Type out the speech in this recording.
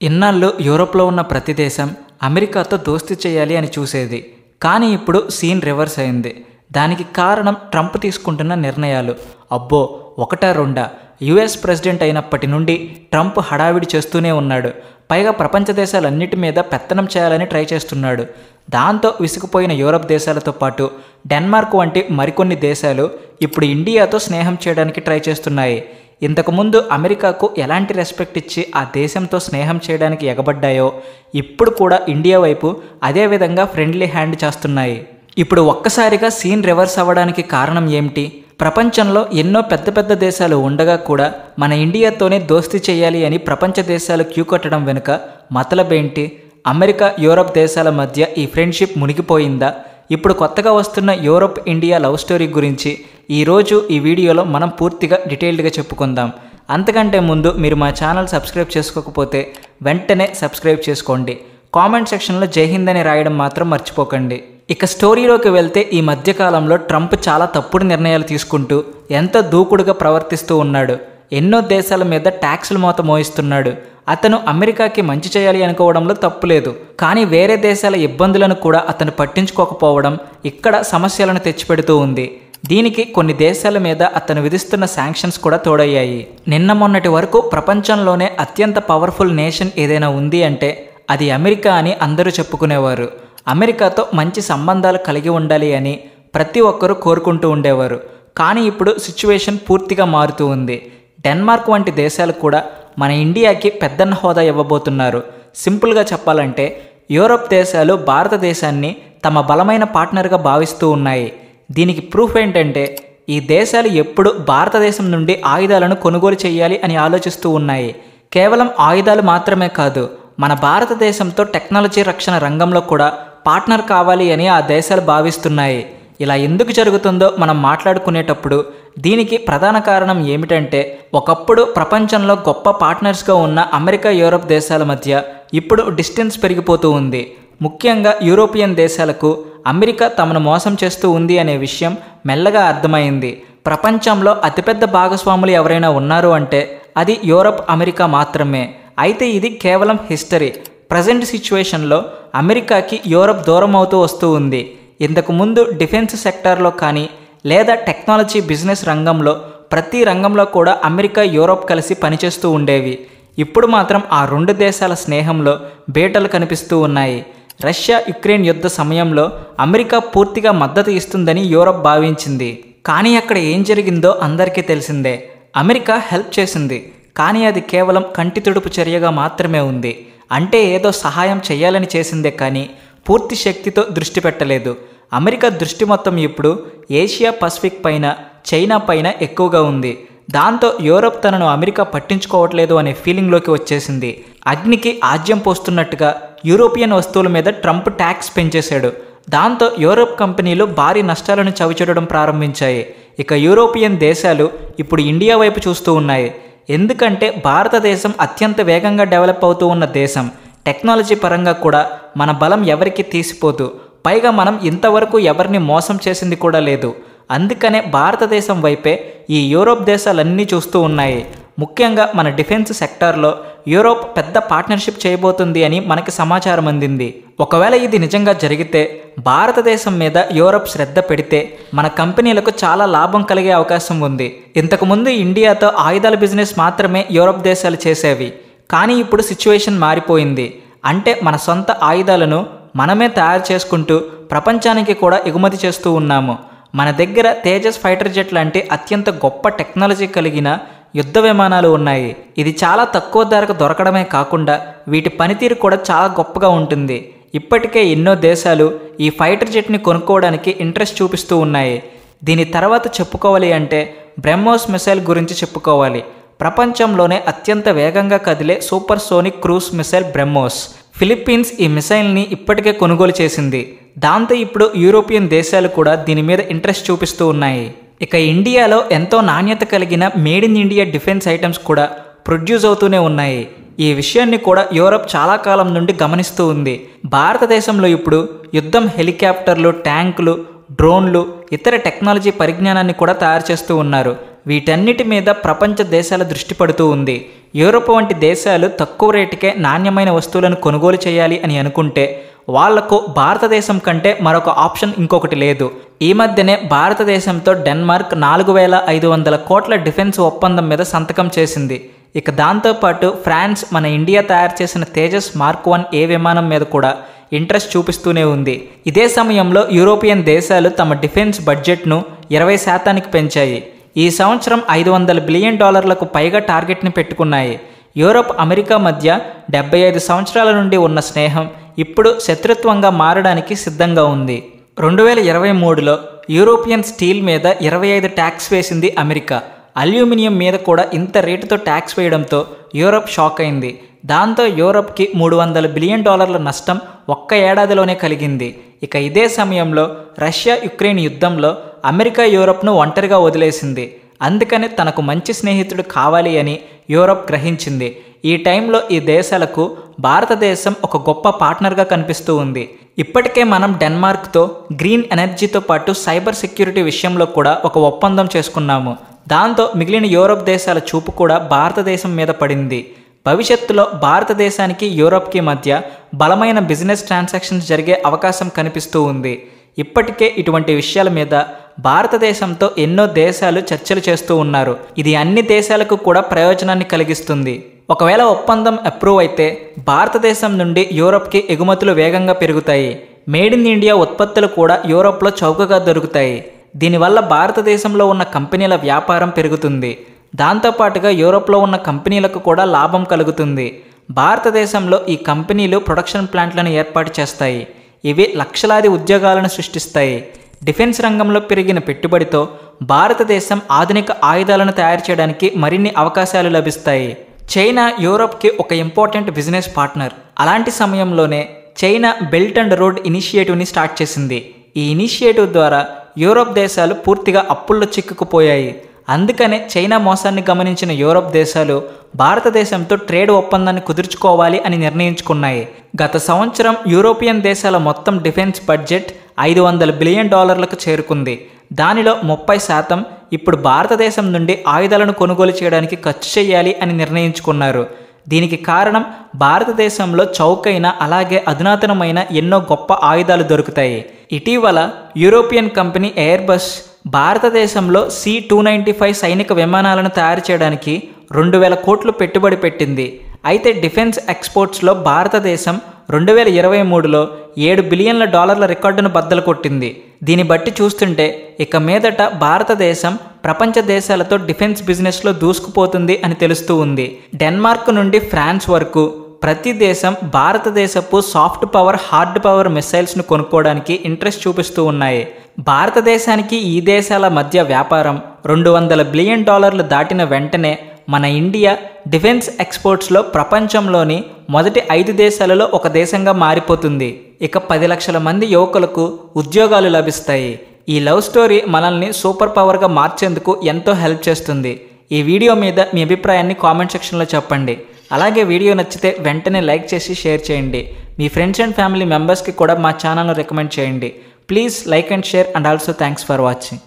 ఇన్నాళ్ళు యూరోప్లో ఉన్న ప్రతి దేశం అమెరికాతో దోస్తీ చేయాలి అని చూసేది. కానీ ఇప్పుడు సీన్ రివర్స్ అయింది. దానికి కారణం ట్రంప్ తీసుకుంటున్న నిర్ణయాలు. అబ్బో, ఒకటా రెండా? యుఎస్ ప్రెసిడెంట్ అయినప్పటి నుండి ట్రంప్ హడావిడి చేస్తూనే ఉన్నాడు. పైగా ప్రపంచ దేశాలన్నిటి మీద పెత్తనం చేయాలని ట్రై చేస్తున్నాడు. దాంతో విసిగిపోయిన యూరప్ దేశాలతో పాటు డెన్మార్క్ వంటి మరికొన్ని దేశాలు ఇప్పుడు ఇండియాతో స్నేహం చేయడానికి ట్రై చేస్తున్నాయి. ఇంతకుముందు అమెరికాకు ఎలాంటి రెస్పెక్ట్ ఇచ్చి ఆ దేశంతో స్నేహం చేయడానికి ఎగబడ్డాయో ఇప్పుడు కూడా ఇండియా వైపు అదేవిధంగా ఫ్రెండ్లీ హ్యాండ్ చేస్తున్నాయి. ఇప్పుడు ఒక్కసారిగా సీన్ రివర్స్ అవ్వడానికి కారణం ఏమిటి? ప్రపంచంలో ఎన్నో పెద్ద పెద్ద దేశాలు ఉండగా కూడా మన ఇండియాతోనే దోస్తీ చేయాలి అని ప్రపంచ దేశాలు క్యూ కట్టడం వెనుక మతలబేంటి? అమెరికా యూరప్ దేశాల మధ్య ఈ ఫ్రెండ్షిప్ మునిగిపోయిందా? ఇప్పుడు కొత్తగా వస్తున్న యూరప్ ఇండియా లవ్ స్టోరీ గురించి ఈరోజు ఈ వీడియోలో మనం పూర్తిగా డీటెయిల్డ్గా చెప్పుకుందాం. అంతకంటే ముందు మీరు మా ఛానల్ సబ్స్క్రైబ్ చేసుకోకపోతే వెంటనే సబ్స్క్రైబ్ చేసుకోండి. కామెంట్ సెక్షన్లో జై హింద్ అని రాయడం మాత్రం మర్చిపోకండి. ఇక స్టోరీలోకి వెళ్తే ఈ మధ్యకాలంలో ట్రంప్ చాలా తప్పుడు నిర్ణయాలు తీసుకుంటూ ఎంత దూకుడుగా ప్రవర్తిస్తూ ఉన్నాడు. ఎన్నో దేశాల మీద ట్యాక్సుల మోత మోయిస్తున్నాడు. అతను అమెరికాకి మంచి చేయాలి అనుకోవడంలో తప్పులేదు. కానీ వేరే దేశాల ఇబ్బందులను కూడా అతను పట్టించుకోకపోవడం ఇక్కడ సమస్యలను తెచ్చిపెడుతూ ఉంది. దీనికి కొన్ని దేశాల మీద అతను విధిస్తున్న శాంక్షన్స్ కూడా తోడయ్యాయి. నిన్న మొన్నటి వరకు ప్రపంచంలోనే అత్యంత పవర్ఫుల్ నేషన్ ఏదైనా ఉంది అంటే అది అమెరికా అని అందరూ చెప్పుకునేవారు. అమెరికాతో మంచి సంబంధాలు కలిగి ఉండాలి అని ప్రతి ఒక్కరూ కోరుకుంటూ ఉండేవారు. కానీ ఇప్పుడు సిచ్యువేషన్ పూర్తిగా మారుతూ ఉంది. డెన్మార్క్ వంటి దేశాలు కూడా మన ఇండియాకి పెద్దన్న హోదా ఇవ్వబోతున్నారు. సింపుల్గా చెప్పాలంటే యూరప్ దేశాలు భారతదేశాన్ని తమ బలమైన పార్ట్నర్గా భావిస్తూ ఉన్నాయి. దీనికి ప్రూఫ్ ఏంటంటే ఈ దేశాలు ఎప్పుడు భారతదేశం నుండి ఆయుధాలను కొనుగోలు చేయాలి అని ఆలోచిస్తూ ఉన్నాయి. కేవలం ఆయుధాలు మాత్రమే కాదు, మన భారతదేశంతో టెక్నాలజీ రక్షణ రంగంలో కూడా పార్ట్నర్ కావాలి అని ఆ దేశాలు భావిస్తున్నాయి. ఇలా ఎందుకు జరుగుతుందో మనం మాట్లాడుకునేటప్పుడు దీనికి ప్రధాన కారణం ఏమిటంటే ఒకప్పుడు ప్రపంచంలో గొప్ప పార్ట్నర్స్గా ఉన్న అమెరికా యూరప్ దేశాల మధ్య ఇప్పుడు డిస్టెన్స్ పెరిగిపోతూ ఉంది. ముఖ్యంగా యూరోపియన్ దేశాలకు అమెరికా తమను మోసం చేస్తూ ఉంది అనే విషయం మెల్లగా అర్థమైంది. ప్రపంచంలో అతిపెద్ద భాగస్వాములు ఎవరైనా ఉన్నారు అంటే అది యూరప్, అమెరికా మాత్రమే. అయితే ఇది కేవలం హిస్టరీ. ప్రజెంట్ సిచ్యువేషన్లో అమెరికాకి యూరప్ దూరం అవుతూ వస్తూ ఉంది. ఇంతకుముందు డిఫెన్స్ సెక్టార్లో కానీ లేదా టెక్నాలజీ బిజినెస్ రంగంలో ప్రతి రంగంలో కూడా అమెరికా, యూరప్ కలిసి పనిచేస్తూ ఉండేవి. ఇప్పుడు మాత్రం ఆ రెండు దేశాల స్నేహంలో బేటలు కనిపిస్తూ ఉన్నాయి. రష్యా యుక్రెయిన్ యుద్ధ సమయంలో అమెరికా పూర్తిగా మద్దతు ఇస్తుందని యూరప్ భావించింది. కానీ అక్కడ ఏం జరిగిందో అందరికీ తెలిసిందే. అమెరికా హెల్ప్ చేసింది, కానీ అది కేవలం కంటి తుడుపు చర్యగా మాత్రమే ఉంది. అంటే ఏదో సహాయం చేయాలని చేసిందే కానీ పూర్తి శక్తితో దృష్టి పెట్టలేదు. అమెరికా దృష్టి మొత్తం ఇప్పుడు ఏషియా పసిఫిక్ పైన, చైనా పైన ఎక్కువగా ఉంది. దాంతో యూరప్ తనను అమెరికా పట్టించుకోవట్లేదు అనే ఫీలింగ్లోకి వచ్చేసింది. అగ్నికి ఆజ్యం పోస్తున్నట్టుగా యూరోపియన్ వస్తువుల మీద ట్రంప్ ట్యాక్స్ పెంచేశాడు. దాంతో యూరప్ కంపెనీలు భారీ నష్టాలను చవిచూడడం ప్రారంభించాయి. ఇక యూరోపియన్ దేశాలు ఇప్పుడు ఇండియా వైపు చూస్తూ ఉన్నాయి. ఎందుకంటే భారతదేశం అత్యంత వేగంగా డెవలప్ అవుతూ ఉన్న దేశం. టెక్నాలజీ పరంగా కూడా మన బలం ఎవరికి తీసిపోదు. పైగా మనం ఇంతవరకు ఎవరిని మోసం చేసింది కూడా లేదు. అందుకనే భారతదేశం వైపే ఈ యూరోప్ దేశాలన్నీ చూస్తూ ఉన్నాయి. ముఖ్యంగా మన డిఫెన్స్ సెక్టార్లో యూరోప్ పెద్ద పార్ట్నర్షిప్ చేయబోతుంది అని మనకి సమాచారం అందింది. ఒకవేళ ఇది నిజంగా జరిగితే భారతదేశం మీద యూరోప్ శ్రద్ధ పెడితే మన కంపెనీలకు చాలా లాభం కలిగే అవకాశం ఉంది. ఇంతకుముందు ఇండియాతో ఆయుధాల బిజినెస్ మాత్రమే యూరోప్ దేశాలు చేసేవి. కానీ ఇప్పుడు సిచ్యువేషన్ మారిపోయింది. అంటే మన సొంత ఆయుధాలను మనమే తయారు చేసుకుంటూ ప్రపంచానికి కూడా ఎగుమతి చేస్తూ ఉన్నాము. మన దగ్గర తేజస్ ఫైటర్ జెట్ లాంటి అత్యంత గొప్ప టెక్నాలజీ కలిగిన యుద్ధ విమానాలు ఉన్నాయి. ఇది చాలా తక్కువ ధరకు దొరకడమే కాకుండా వీటి పనితీరు కూడా చాలా గొప్పగా ఉంటుంది. ఇప్పటికే ఎన్నో దేశాలు ఈ ఫైటర్ జెట్ని కొనుక్కోవడానికి ఇంట్రెస్ట్ చూపిస్తూ ఉన్నాయి. దీని తర్వాత చెప్పుకోవాలి అంటే బ్రహ్మోస్ మిసైల్ గురించి చెప్పుకోవాలి. ప్రపంచంలోనే అత్యంత వేగంగా కదిలే super sonic cruise missile BrahMos. Philippines ఈ మిసైల్ని ఇప్పటికే కొనుగోలు చేసింది. దాంతో ఇప్పుడు యూరోపియన్ దేశాలు కూడా దీని మీద ఇంట్రెస్ట్ చూపిస్తూ ఉన్నాయి. ఇక ఇండియాలో ఎంతో నాణ్యత కలిగిన made in India defence items కూడా ప్రొడ్యూస్ అవుతూనే ఉన్నాయి. ఈ విషయాన్ని కూడా యూరప్ చాలా కాలం నుండి గమనిస్తూ ఉంది. భారతదేశంలో ఇప్పుడు యుద్ధం హెలికాప్టర్లు, ట్యాంకులు, డ్రోన్లు, ఇతర టెక్నాలజీ పరిజ్ఞానాన్ని కూడా తయారు చేస్తూ ఉన్నారు. వీటన్నిటి మీద ప్రపంచ దేశాల దృష్టి పడుతూ ఉంది. యూరోప్ వంటి దేశాలు తక్కువ రేటుకే నాణ్యమైన వస్తువులను కొనుగోలు చేయాలి అని అనుకుంటే వాళ్లకు భారతదేశం కంటే మరొక ఆప్షన్ ఇంకొకటి లేదు. ఈ మధ్యనే భారతదేశంతో డెన్మార్క్ 4500 కోట్ల డిఫెన్స్ ఒప్పందం మీద సంతకం చేసింది. ఇక దాంతోపాటు ఫ్రాన్స్ మన ఇండియా తయారు చేసిన తేజస్ మార్క్ 1A విమానం మీద కూడా ఇంట్రెస్ట్ చూపిస్తూనే ఉంది. ఇదే సమయంలో యూరోపియన్ దేశాలు తమ డిఫెన్స్ బడ్జెట్ను 20% పెంచాయి. ఈ సంవత్సరం $500 బిలియన్ పైగా టార్గెట్ని పెట్టుకున్నాయి. యూరోప్ అమెరికా మధ్య 75 సంవత్సరాల నుండి ఉన్న స్నేహం ఇప్పుడు శత్రుత్వంగా మారడానికి సిద్ధంగా ఉంది. 2023లో యూరోపియన్ స్టీల్ మీద 25 ట్యాక్స్ వేసింది అమెరికా. అల్యూమినియం మీద కూడా ఇంత రేటుతో ట్యాక్స్ వేయడంతో యూరోప్ షాక్ అయింది. దాంతో యూరోప్కి $300 బిలియన్ నష్టం ఒక్క ఏడాదిలోనే కలిగింది. ఇక ఇదే సమయంలో రష్యా యుక్రెయిన్ యుద్ధంలో అమెరికా యూరోప్ను ఒంటరిగా వదిలేసింది. అందుకని తనకు మంచి స్నేహితుడు కావాలి అని యూరోప్ గ్రహించింది. ఈ టైంలో ఈ దేశాలకు భారతదేశం ఒక గొప్ప పార్ట్నర్గా కనిపిస్తూ ఉంది. ఇప్పటికే మనం డెన్మార్క్తో గ్రీన్ ఎనర్జీతో పాటు సైబర్ సెక్యూరిటీ విషయంలో కూడా ఒక ఒప్పందం చేసుకున్నాము. దాంతో మిగిలిన యూరోప్ దేశాల చూపు కూడా భారతదేశం మీద పడింది. భవిష్యత్తులో భారతదేశానికి యూరోప్కి మధ్య బలమైన బిజినెస్ ట్రాన్సాక్షన్స్ జరిగే అవకాశం కనిపిస్తూ ఉంది. ఇప్పటికే ఇటువంటి విషయాల మీద భారతదేశంతో ఎన్నో దేశాలు చర్చలు చేస్తూ ఉన్నారు. ఇది అన్ని దేశాలకు కూడా ప్రయోజనాన్ని కలిగిస్తుంది. ఒకవేళ ఒప్పందం అప్రూవ్ అయితే భారతదేశం నుండి యూరోప్కి ఎగుమతులు వేగంగా పెరుగుతాయి. మేడ్ ఇన్ ఇండియా ఉత్పత్తులు కూడా యూరోప్లో చౌకగా దొరుకుతాయి. దీనివల్ల భారతదేశంలో ఉన్న కంపెనీల వ్యాపారం పెరుగుతుంది. దాంతోపాటుగా యూరోప్లో ఉన్న కంపెనీలకు కూడా లాభం కలుగుతుంది. భారతదేశంలో ఈ కంపెనీలు ప్రొడక్షన్ ప్లాంట్లను ఏర్పాటు చేస్తాయి. ఇవి లక్షలాది ఉద్యోగాలను సృష్టిస్తాయి. డిఫెన్స్ రంగంలో పెరిగిన పెట్టుబడితో భారతదేశం ఆధునిక ఆయుధాలను తయారు చేయడానికి మరిన్ని అవకాశాలు లభిస్తాయి. చైనా యూరోప్కి ఒక ఇంపార్టెంట్ బిజినెస్ పార్ట్నర్. అలాంటి సమయంలోనే చైనా బెల్ట్ అండ్ రోడ్ ఇనిషియేటివ్ని స్టార్ట్ చేసింది. ఈ ఇనిషియేటివ్ ద్వారా యూరోప్ దేశాలు పూర్తిగా అప్పుల్లో చిక్కుకుపోయాయి. అందుకనే చైనా మోసాన్ని గమనించిన యూరోప్ దేశాలు భారతదేశంతో ట్రేడ్ ఒప్పందాన్ని కుదుర్చుకోవాలి అని నిర్ణయించుకున్నాయి. గత సంవత్సరం యూరోపియన్ దేశాల మొత్తం డిఫెన్స్ బడ్జెట్ $500 బిలియన్ చేరుకుంది. దానిలో 30% ఇప్పుడు భారతదేశం నుండి ఆయుధాలను కొనుగోలు చేయడానికి ఖర్చు చేయాలి అని నిర్ణయించుకున్నారు. దీనికి కారణం భారతదేశంలో చౌకైన అలాగే అధునాతనమైన ఎన్నో గొప్ప ఆయుధాలు దొరుకుతాయి. ఇటీవల యూరోపియన్ కంపెనీ ఎయిర్బస్ భారతదేశంలో C-295 సైనిక విమానాలను తయారు చేయడానికి 2000 కోట్లు పెట్టుబడి పెట్టింది. అయితే డిఫెన్స్ ఎక్స్పోర్ట్స్లో భారతదేశం 2023లో $7 బిలియన్ల రికార్డును బద్దలు కొట్టింది. దీన్ని బట్టి చూస్తుంటే ఇక మీదట భారతదేశం ప్రపంచ దేశాలతో డిఫెన్స్ బిజినెస్లో దూసుకుపోతుంది అని తెలుస్తూ ఉంది. డెన్మార్క్ నుండి ఫ్రాన్స్ వరకు ప్రతి దేశం భారతదేశపు సాఫ్ట్ పవర్, హార్డ్ పవర్ మిసైల్స్ను కొనుక్కోవడానికి ఇంట్రెస్ట్ చూపిస్తూ ఉన్నాయి. భారతదేశానికి ఈ దేశాల మధ్య వ్యాపారం $200 బిలియన్ దాటిన వెంటనే మన ఇండియా డిఫెన్స్ ఎక్స్పోర్ట్స్లో ప్రపంచంలోని మొదటి 5 దేశాలలో ఒక దేశంగా మారిపోతుంది. ఇక 10 లక్షల మంది యువకులకు ఉద్యోగాలు లభిస్తాయి. ఈ లవ్ స్టోరీ మనల్ని సూపర్ పవర్గా మార్చేందుకు ఎంతో హెల్ప్ చేస్తుంది. ఈ వీడియో మీద మీ అభిప్రాయాన్ని కామెంట్ సెక్షన్లో చెప్పండి. అలాగే వీడియో నచ్చితే వెంటనే లైక్ చేసి షేర్ చేయండి. మీ ఫ్రెండ్స్ అండ్ ఫ్యామిలీ మెంబర్స్కి కూడా మా ఛానల్ను రికమెండ్ చేయండి. Please like and share and also thanks for watching.